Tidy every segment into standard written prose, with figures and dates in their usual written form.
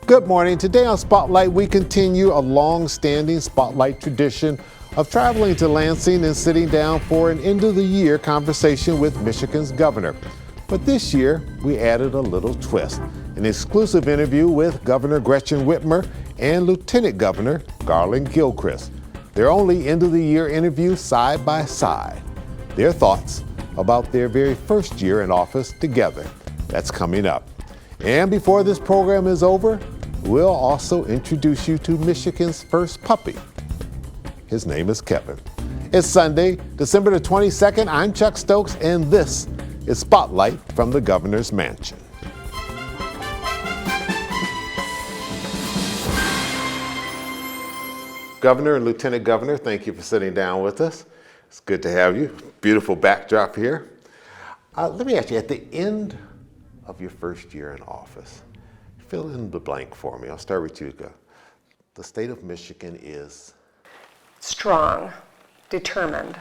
Good morning. Today on Spotlight, we continue a long-standing Spotlight tradition of traveling to Lansing and sitting down for an end-of-the-year conversation with Michigan's governor. But this year, we added a little twist, an exclusive interview with Governor Gretchen Whitmer and Lieutenant Governor Garland Gilchrist. Their only end-of-the-year interview side by side. Their thoughts about their very first year in office together. That's coming up. And before this program is over, we'll also introduce you to Michigan's first puppy. His name is Kevin. It's Sunday, December the 22nd. I'm Chuck Stokes, and this is Spotlight from the Governor's Mansion. Governor and Lieutenant Governor, thank you for sitting down with us. It's good to have you. Beautiful backdrop here. Let me ask you, at the end of your first year in office, fill in the blank for me. I'll start with you. The state of Michigan is? Strong, determined.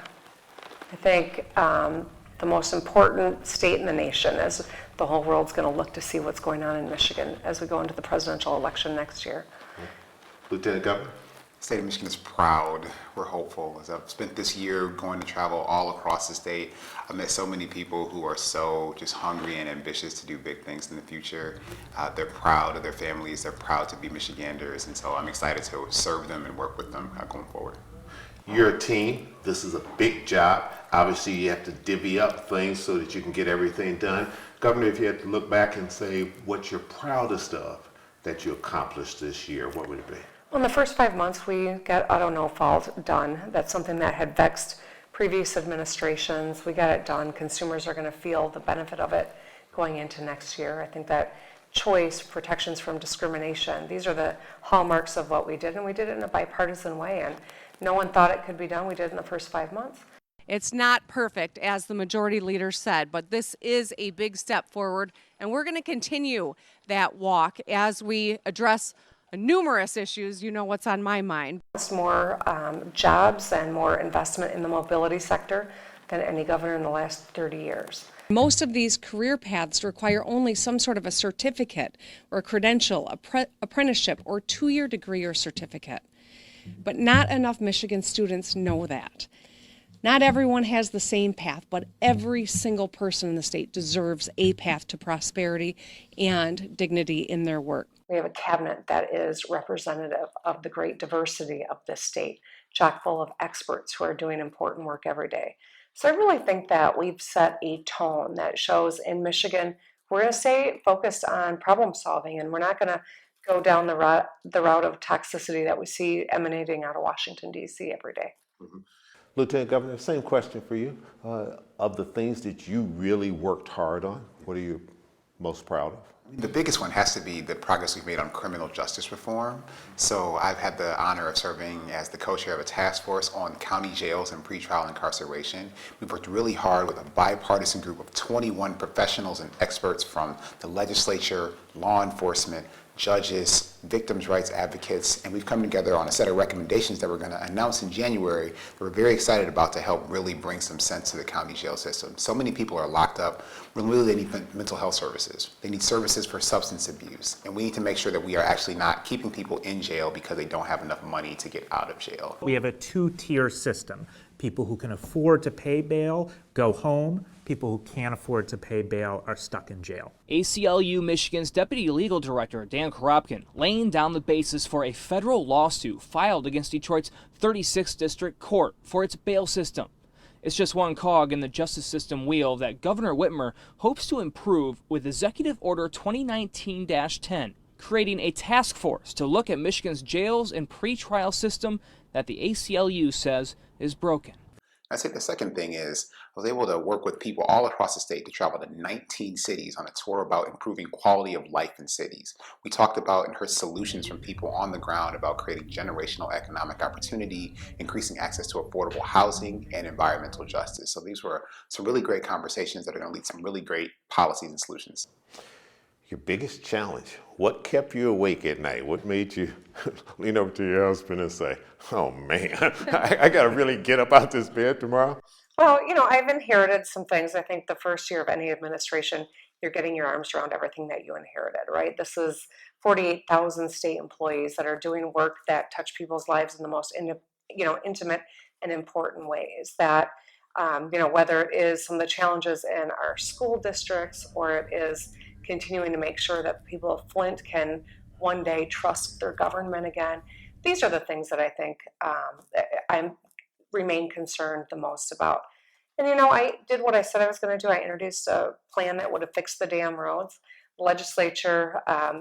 I think the most important state in the nation is the whole world's going to look to see what's going on in Michigan as we go into the presidential election next year. Lieutenant Governor? The state of Michigan is proud. We're hopeful. As I've spent this year going to travel all across the state, I've met so many people who are so just hungry and ambitious to do big things in the future. They're proud of their families. They're proud to be Michiganders. And so I'm excited to serve them and work with them going forward. You're a team. This is a big job. Obviously, you have to divvy up things so that you can get everything done. Governor, if you had to look back and say what you're proudest of that you accomplished this year, what would it be? Well, in the first 5 months, we got auto no-fault done. That's something that had vexed previous administrations. We got it done. Consumers are going to feel the benefit of it going into next year. I think that choice, protections from discrimination, these are the hallmarks of what we did, and we did it in a bipartisan way, and no one thought it could be done. We did it in the first 5 months. It's not perfect, as the majority leader said, but this is a big step forward, and we're going to continue that walk as we address numerous issues. You know what's on my mind. It's more jobs and more investment in the mobility sector than any governor in the last 30 years. Most of these career paths require only some sort of a certificate or a credential, apprenticeship, or 2-year degree or certificate. But not enough Michigan students know that. Not everyone has the same path, but every single person in the state deserves a path to prosperity and dignity in their work. We have a cabinet that is representative of the great diversity of this state, chock full of experts who are doing important work every day. So I really think that we've set a tone that shows in Michigan, we're going to stay focused on problem solving, and we're not going to go down the route of toxicity that we see emanating out of Washington, D.C. every day. Mm-hmm. Lieutenant Governor, same question for you. Of the things that you really worked hard on, what are you most proud of? The biggest one has to be the progress we've made on criminal justice reform. So I've had the honor of serving as the co-chair of a task force on county jails and pretrial incarceration. We've worked really hard with a bipartisan group of 21 professionals and experts from the legislature, law enforcement, judges, victims' rights advocates, and we've come together on a set of recommendations that we're going to announce in January that we're very excited about to help really bring some sense to the county jail system. So many people are locked up. Really, they need mental health services. They need services for substance abuse, and we need to make sure that we are actually not keeping people in jail because they don't have enough money to get out of jail. We have a 2-tier system. People who can afford to pay bail go home. People who can't afford to pay bail are stuck in jail. ACLU Michigan's Deputy Legal Director Dan Koropkin laying down the basis for a federal lawsuit filed against Detroit's 36th District Court for its bail system. It's just one cog in the justice system wheel that Governor Whitmer hopes to improve with Executive Order 2019-10, creating a task force to look at Michigan's jails and pretrial system that the ACLU says is broken. I'd say the second thing is I was able to work with people all across the state to travel to 19 cities on a tour about improving quality of life in cities. We talked about and heard solutions from people on the ground about creating generational economic opportunity, increasing access to affordable housing, and environmental justice. So these were some really great conversations that are going to lead to some really great policies and solutions. Your biggest challenge, what kept you awake at night? What made you lean over to your husband and say, oh man, I got to really get up out this bed tomorrow? Well, I've inherited some things. I think the first year of any administration, you're getting your arms around everything that you inherited, right? This is 48,000 state employees that are doing work that touch people's lives in the most intimate and important ways. That whether it is some of the challenges in our school districts, or it is continuing to make sure that people of Flint can one day trust their government again. These are the things that I think I remain concerned the most about. And I did what I said I was going to do. I introduced a plan that would have fixed the damn roads. The legislature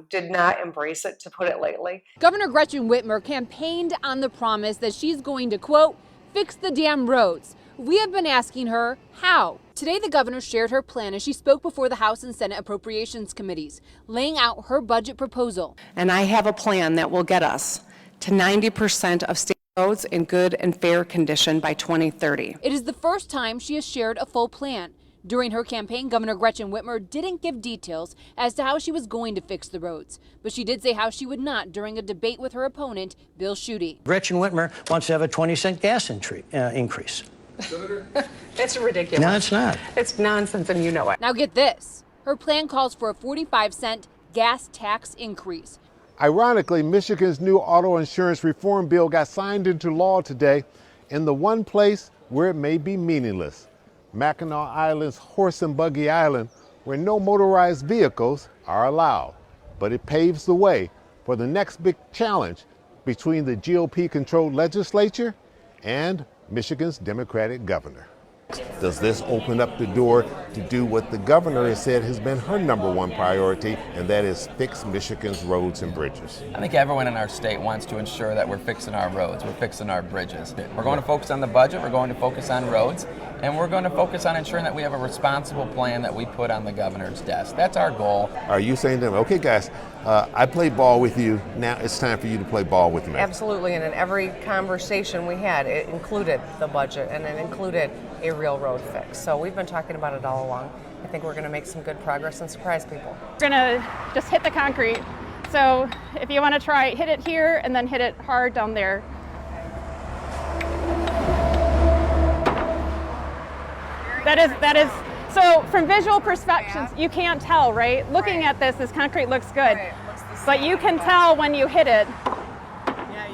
did not embrace it, to put it lightly. Governor Gretchen Whitmer campaigned on the promise that she's going to, quote, fix the damn roads. We have been asking her how. Today, the governor shared her plan as she spoke before the House and Senate Appropriations Committees, laying out her budget proposal. And I have a plan that will get us to 90% of state roads in good and fair condition by 2030. It is the first time she has shared a full plan. During her campaign, Governor Gretchen Whitmer didn't give details as to how she was going to fix the roads, but she did say how she would not during a debate with her opponent, Bill Schuette. Gretchen Whitmer wants to have a 20-cent gas increase. It's ridiculous. No, it's not. It's nonsense, and you know it. Now get this. Her plan calls for a 45-cent gas tax increase. Ironically, Michigan's new auto insurance reform bill got signed into law today in the one place where it may be meaningless, Mackinac Island's Horse and Buggy Island, where no motorized vehicles are allowed. But it paves the way for the next big challenge between the GOP-controlled legislature and Michigan's Democratic governor. Does this open up the door to do what the governor has said has been her number one priority, and that is fix Michigan's roads and bridges? I think everyone in our state wants to ensure that we're fixing our roads, we're fixing our bridges. We're going to focus on the budget, we're going to focus on roads, and we're going to focus on ensuring that we have a responsible plan that we put on the governor's desk. That's our goal. Are you saying to them, okay guys, I played ball with you, now it's time for you to play ball with me? Absolutely, and in every conversation we had, it included the budget and it included a real road fix. So we've been talking about it all along. I think we're going to make some good progress and surprise people. We're going to just hit the concrete. So if you want to try, hit it here and then hit it hard down there. That is, so from visual perspectives, you can't tell, right? Looking at this concrete looks good, but you can tell when you hit it,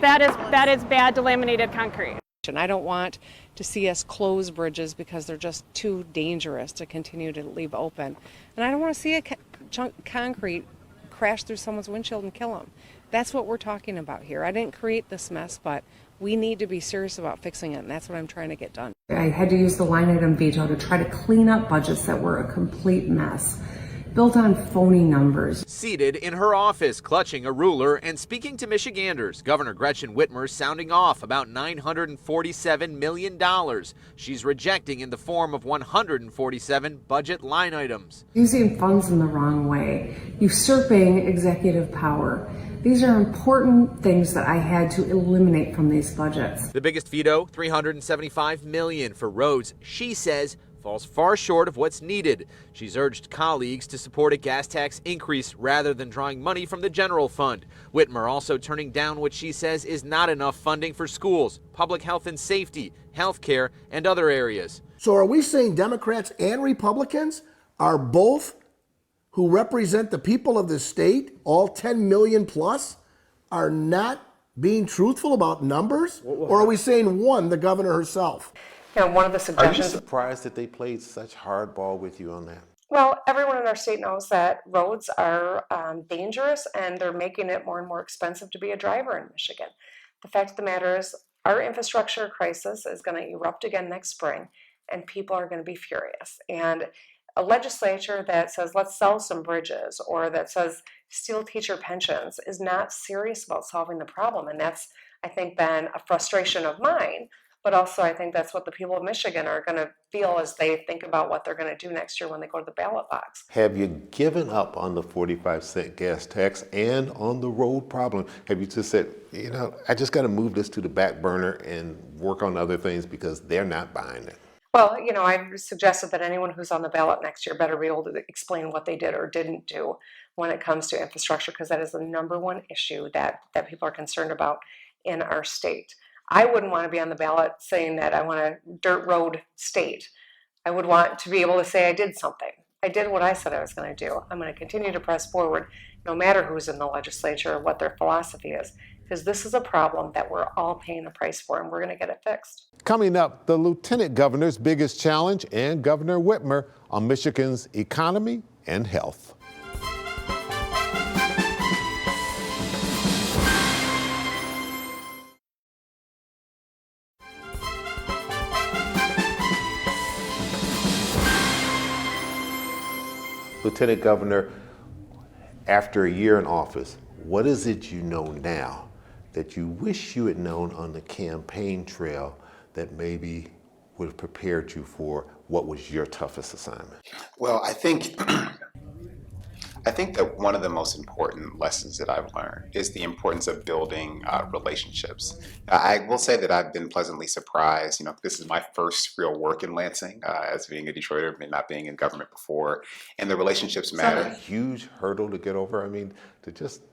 that is bad delaminated concrete. And I don't want to see us close bridges because they're just too dangerous to continue to leave open. And I don't want to see a chunk of concrete crash through someone's windshield and kill them. That's what we're talking about here. I didn't create this mess, but we need to be serious about fixing it, and that's what I'm trying to get done. I had to use the line item veto to try to clean up budgets that were a complete mess, built on phony numbers. Seated in her office, clutching a ruler and speaking to Michiganders, Governor Gretchen Whitmer sounding off about $947 million she's rejecting in the form of 147 budget line items. Using funds in the wrong way, usurping executive power. These are important things that I had to eliminate from these budgets. The biggest veto, $375 million for roads, she says falls far short of what's needed. She's urged colleagues to support a gas tax increase rather than drawing money from the general fund. Whitmer also turning down what she says is not enough funding for schools, public health and safety, health care, and other areas. So are we saying Democrats and Republicans are both who represent the people of this state, all 10 million plus, are not being truthful about numbers? Or are we saying one, the governor herself? One of the suggestions. Are you surprised that they played such hardball with you on that? Well, everyone in our state knows that roads are dangerous, and they're making it more and more expensive to be a driver in Michigan. The fact of the matter is, our infrastructure crisis is going to erupt again next spring, and people are going to be furious. And a legislature that says, let's sell some bridges, or that says, steal teacher pensions, is not serious about solving the problem. And that's, I think, been a frustration of mine. But also, I think that's what the people of Michigan are going to feel as they think about what they're going to do next year when they go to the ballot box. Have you given up on the 45-cent gas tax and on the road problem? Have you just said, I just got to move this to the back burner and work on other things because they're not buying it? Well, I've suggested that anyone who's on the ballot next year better be able to explain what they did or didn't do when it comes to infrastructure, because that is the number one issue that people are concerned about in our state. I wouldn't want to be on the ballot saying that I want a dirt road state. I would want to be able to say I did something. I did what I said I was going to do. I'm going to continue to press forward no matter who's in the legislature or what their philosophy is, because this is a problem that we're all paying the price for, and we're going to get it fixed. Coming up, the Lieutenant Governor's biggest challenge and Governor Whitmer on Michigan's economy and health. Lieutenant Governor, after a year in office, what is it you know now that you wish you had known on the campaign trail that maybe would have prepared you for what was your toughest assignment? Well, I think that one of the most important lessons that I've learned is the importance of building relationships. I will say that I've been pleasantly surprised. You know, this is my first real work in Lansing as being a Detroiter and not being in government before, and the relationships matter. It's not a huge hurdle to get over. I mean, to just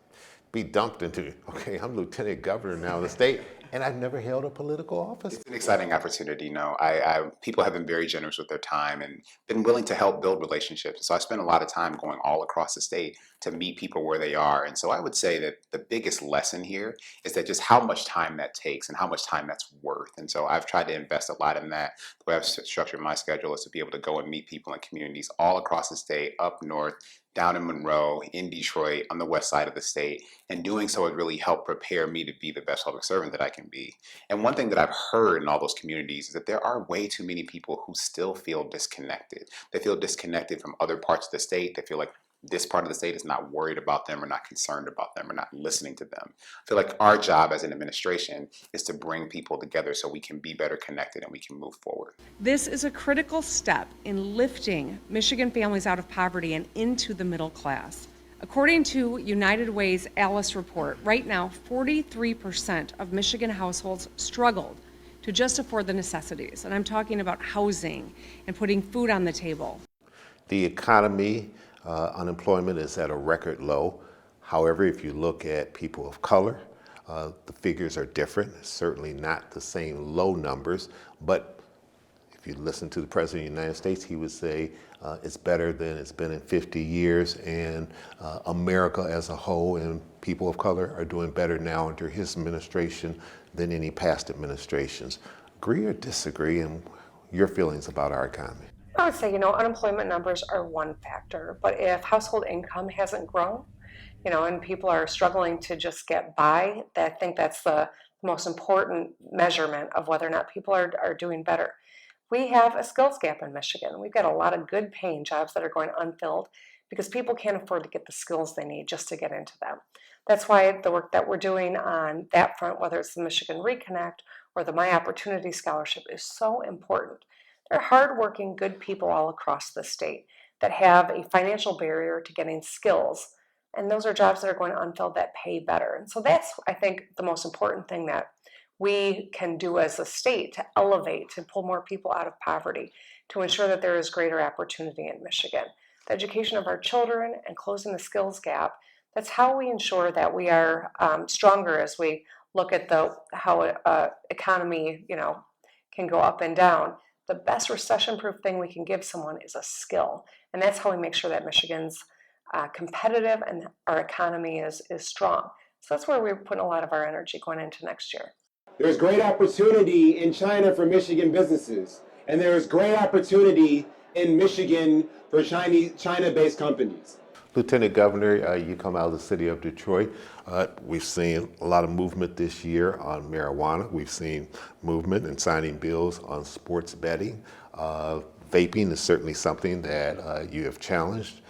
be dumped into, okay, I'm Lieutenant Governor now of the state, and I've never held a political office. It's an exciting opportunity. You know, people have been very generous with their time and been willing to help build relationships. So I spent a lot of time going all across the state to meet people where they are. And so I would say that the biggest lesson here is that just how much time that takes and how much time that's worth. And so I've tried to invest a lot in that. The way I've structured my schedule is to be able to go and meet people in communities all across the state, up north, down in Monroe, in Detroit, on the west side of the state, and doing so has really helped prepare me to be the best public servant that I can be. And one thing that I've heard in all those communities is that there are way too many people who still feel disconnected. They feel disconnected from other parts of the state. They feel like this part of the state is not worried about them or not concerned about them or not listening to them. I feel like our job as an administration is to bring people together so we can be better connected and we can move forward. This is a critical step in lifting Michigan families out of poverty and into the middle class. According to United Way's Alice report, right now 43% of Michigan households struggled to just afford the necessities. And I'm talking about housing and putting food on the table. The economy, unemployment is at a record low. However, if you look at people of color, the figures are different. Certainly not the same low numbers, but if you listen to the President of the United States, he would say it's better than it's been in 50 years, and America as a whole and people of color are doing better now under his administration than any past administrations. Agree or disagree, and your feelings about our economy? I would say, unemployment numbers are one factor, but if household income hasn't grown, and people are struggling to just get by, I think that's the most important measurement of whether or not people are doing better. We have a skills gap in Michigan. We've got a lot of good paying jobs that are going unfilled because people can't afford to get the skills they need just to get into them. That's why the work that we're doing on that front, whether it's the Michigan Reconnect or the My Opportunity Scholarship, is so important. They're hardworking, good people all across the state that have a financial barrier to getting skills. And those are jobs that are going unfilled that pay better. And so that's, I think, the most important thing that we can do as a state to elevate, to pull more people out of poverty, to ensure that there is greater opportunity in Michigan. The education of our children and closing the skills gap, that's how we ensure that we are stronger as we look at how economy can go up and down. The best recession-proof thing we can give someone is a skill. And that's how we make sure that Michigan's competitive and our economy is strong. So that's where we're putting a lot of our energy going into next year. There's great opportunity in China for Michigan businesses. And there is great opportunity in Michigan for China-based companies. Lieutenant Governor, you come out of the city of Detroit. We've seen a lot of movement this year on marijuana. We've seen movement and signing bills on sports betting. Vaping is certainly something that you have challenged.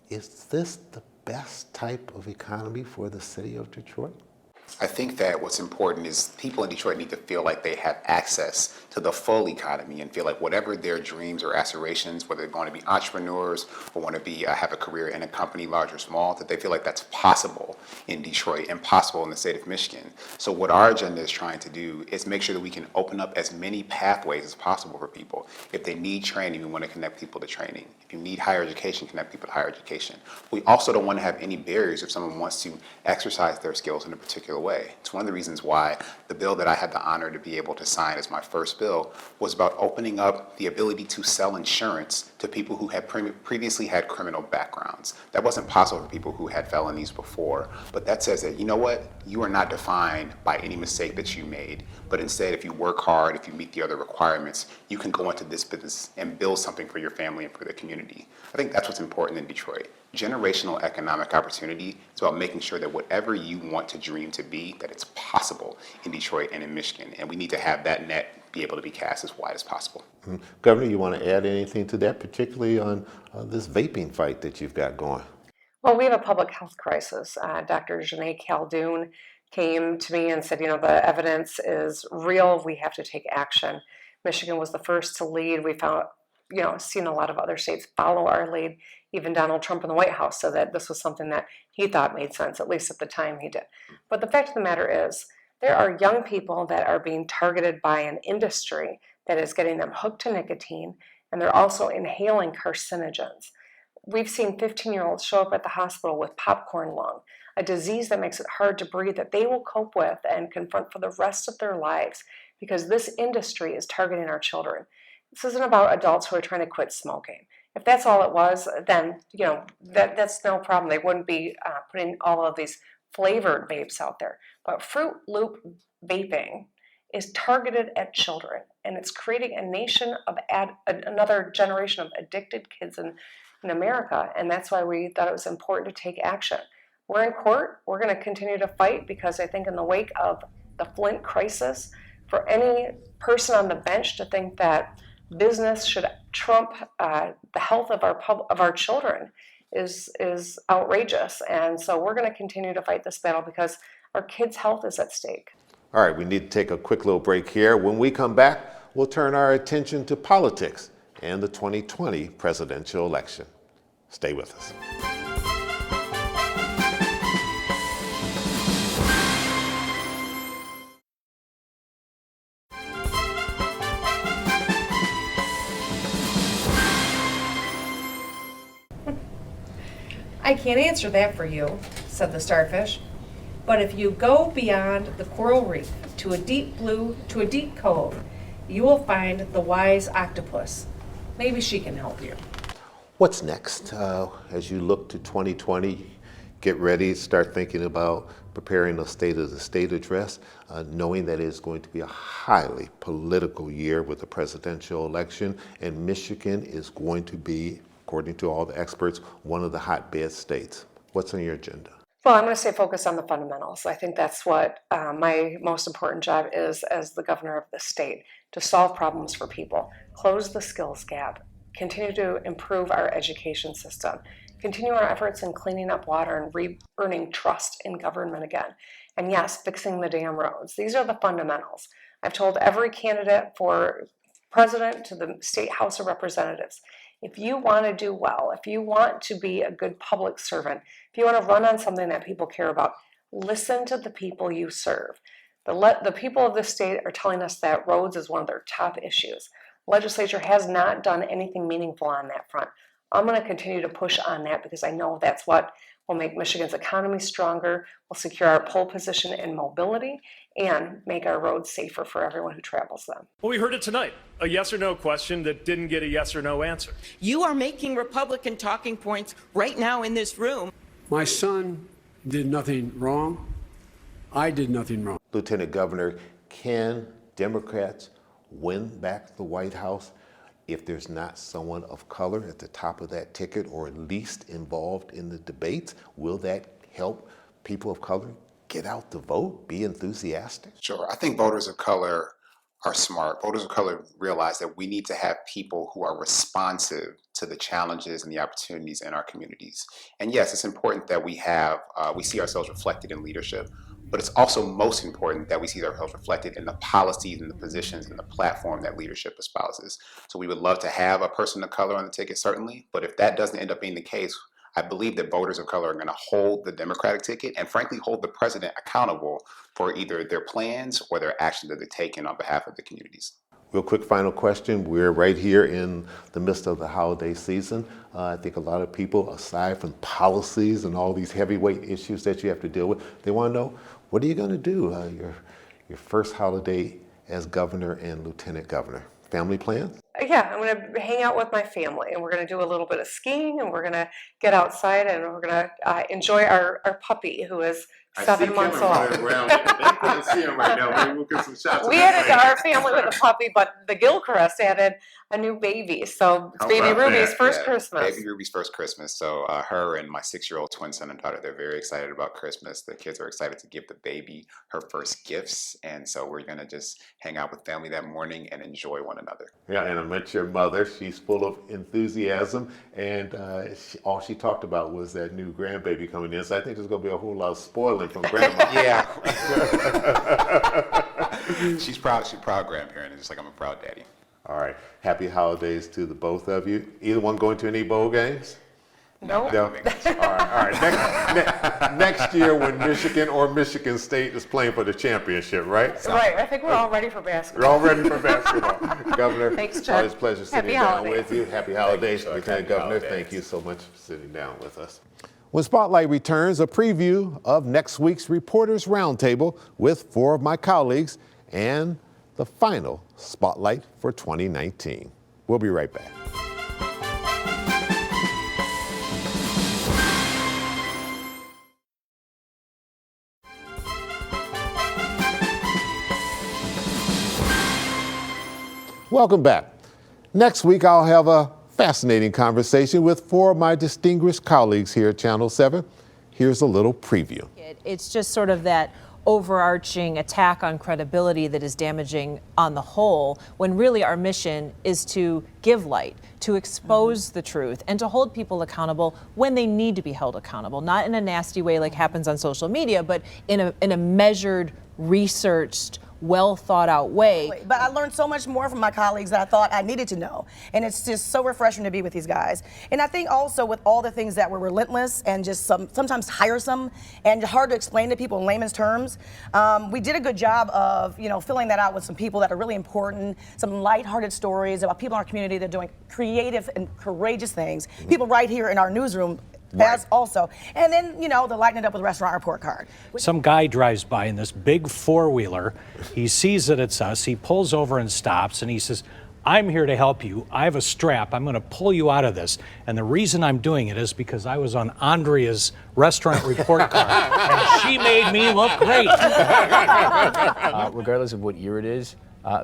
Is this the best type of economy for the city of Detroit? I think that what's important is people in Detroit need to feel like they have access to the full economy and feel like whatever their dreams or aspirations, whether they're going to be entrepreneurs or want to be have a career in a company, large or small, that they feel like that's possible in Detroit and possible in the state of Michigan. So what our agenda is trying to do is make sure that we can open up as many pathways as possible for people. If they need training, we want to connect people to training. If you need higher education, connect people to higher education. We also don't want to have any barriers if someone wants to exercise their skills in a particular particular way. It's one of the reasons why the bill that I had the honor to be able to sign as my first bill was about opening up the ability to sell insurance to people who had previously had criminal backgrounds. That wasn't possible for people who had felonies before, but that says that, you know what, you are not defined by any mistake that you made, but instead if you work hard, if you meet the other requirements, you can go into this business and build something for your family and for the community. I think that's what's important in Detroit. Generational economic opportunity is about making sure that whatever you want to dream to be, that it's possible in Detroit and in Michigan. And we need to have that net be able to be cast as wide as possible. Governor, you want to add anything to that, particularly on this vaping fight that you've got going? Well, we have a public health crisis. Dr. Janae Caldoun came to me and said, you know, the evidence is real. We have to take action. Michigan was the first to lead. We found, you know, seen a lot of other states follow our lead. Even Donald Trump in the White House said that this was something that he thought made sense, at least at the time he did. But the fact of the matter is, there are young people that are being targeted by an industry that is getting them hooked to nicotine, and they're also inhaling carcinogens. We've seen 15-year-olds show up at the hospital with popcorn lung, a disease that makes it hard to breathe that they will cope with and confront for the rest of their lives because this industry is targeting our children. This isn't about adults who are trying to quit smoking. If that's all it was, then, you know, that's no problem. They wouldn't be putting all of these flavored vapes out there. But Fruit Loop vaping is targeted at children, and it's creating a nation of another generation of addicted kids in America, and that's why we thought it was important to take action. We're in court. We're going to continue to fight because I think in the wake of the Flint crisis, for any person on the bench to think that business should trump the health of our children is outrageous. And so we're going to continue to fight this battle because our kids' health is at stake. All right, we need to take a quick little break here. When we come back, we'll turn our attention to politics and the 2020 presidential election. Stay with us. I can't answer that for you, said the starfish. But if you go beyond the coral reef to a deep blue, to a deep cove, you will find the wise octopus. Maybe she can help you. What's next? As you look to 2020, get ready, start thinking about preparing a State of the State address, knowing that it's going to be a highly political year with the presidential election, and Michigan is going to be, according to all the experts, one of the hotbed states. What's on your agenda? Well, I'm going to stay focused on the fundamentals. I think that's what my most important job is as the governor of the state, to solve problems for people, close the skills gap, continue to improve our education system, continue our efforts in cleaning up water and re-earning trust in government again. And yes, fixing the damn roads. These are the fundamentals. I've told every candidate for president to the State House of Representatives, if you want to do well, if you want to be a good public servant, if you want to run on something that people care about, listen to the people you serve. The people of the state are telling us that roads is one of their top issues. Legislature has not done anything meaningful on that front. I'm going to continue to push on that because I know that's what will make Michigan's economy stronger, will secure our pole position in mobility, and make our roads safer for everyone who travels them. Well, we heard it tonight, a yes or no question that didn't get a yes or no answer. You are making Republican talking points right now in this room. My son did nothing wrong. I did nothing wrong. Lieutenant Governor, can Democrats win back the White House if there's not someone of color at the top of that ticket or at least involved in the debates? Will that help people of color get out to vote, be enthusiastic? Sure. I think voters of color are smart. Voters of color realize that we need to have people who are responsive to the challenges and the opportunities in our communities. And yes, it's important that we see ourselves reflected in leadership, but it's also most important that we see ourselves reflected in the policies and the positions and the platform that leadership espouses. So we would love to have a person of color on the ticket, certainly, but if that doesn't end up being the case, I believe that voters of color are going to hold the Democratic ticket and frankly hold the president accountable for either their plans or their actions that they're taking on behalf of the communities. Real quick final question. We're right here in the midst of the holiday season. I think a lot of people, aside from policies and all these heavyweight issues that you have to deal with, they want to know, What are you going to do your first holiday as governor and lieutenant governor? Family plans? Yeah, I'm going to hang out with my family, and we're going to do a little bit of skiing, and we're going to get outside, and we're going to enjoy our puppy, who is 7 months old. They couldn't see him right now. Maybe we'll get some shots. We added to our family with a puppy, but the Gilchrist added a new baby. So it's baby Ruby's first Christmas. Baby Ruby's first Christmas. So her and my 6-year-old twin son and daughter, they're very excited about Christmas. The kids are excited to give the baby her first gifts. And so we're going to just hang out with family that morning and enjoy one another. Yeah, and I met your mother. She's full of enthusiasm. And all she talked about was that new grandbaby coming in. So I think there's going to be a whole lot of spoiling from grandma. Yeah. She's proud grandparent, just like I'm a proud daddy. All right. Happy holidays to the both of you. Either one going to any bowl games? No. All right. Next year when Michigan or Michigan State is playing for the championship, right? Right. I think we're all ready for basketball. We're all ready for basketball. Governor, thanks, Chuck. always a pleasure sitting Happy down holidays. with you. Happy holidays, Lieutenant Governor. Thank you so much for sitting down with us. When Spotlight returns, a preview of next week's Reporters Roundtable with 4 of my colleagues and the final Spotlight for 2019. We'll be right back. Welcome back. Next week, I'll have a fascinating conversation with 4 of my distinguished colleagues here at Channel 7. Here's a little preview. It's just sort of that overarching attack on credibility that is damaging on the whole, when really our mission is to give light, to expose the truth, and to hold people accountable when they need to be held accountable, not in a nasty way like happens on social media, but in a measured, researched, well thought out way. But I learned so much more from my colleagues that I thought I needed to know. And it's just so refreshing to be with these guys. And I think also with all the things that were relentless and just sometimes tiresome and hard to explain to people in layman's terms, we did a good job of, filling that out with some people that are really important, some lighthearted stories about people in our community that are doing creative and courageous things. People right here in our newsroom as also. And then, the lighten it up with a restaurant report card. Some guy drives by in this big 4-wheeler. He sees that it's us. He pulls over and stops, and he says, "I'm here to help you. I have a strap. I'm going to pull you out of this. And the reason I'm doing it is because I was on Andrea's restaurant report card, and she made me look great." Regardless of what year it is,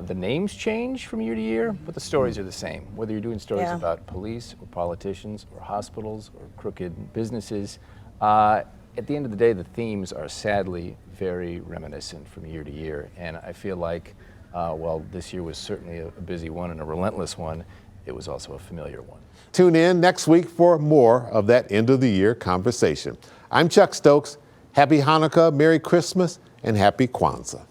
the names change from year to year, but the stories are the same. Whether you're doing stories about police or politicians or hospitals or crooked businesses, at the end of the day, the themes are sadly very reminiscent from year to year. And I feel like, while this year was certainly a busy one and a relentless one, it was also a familiar one. Tune in next week for more of that end of the year conversation. I'm Chuck Stokes. Happy Hanukkah, Merry Christmas, and Happy Kwanzaa.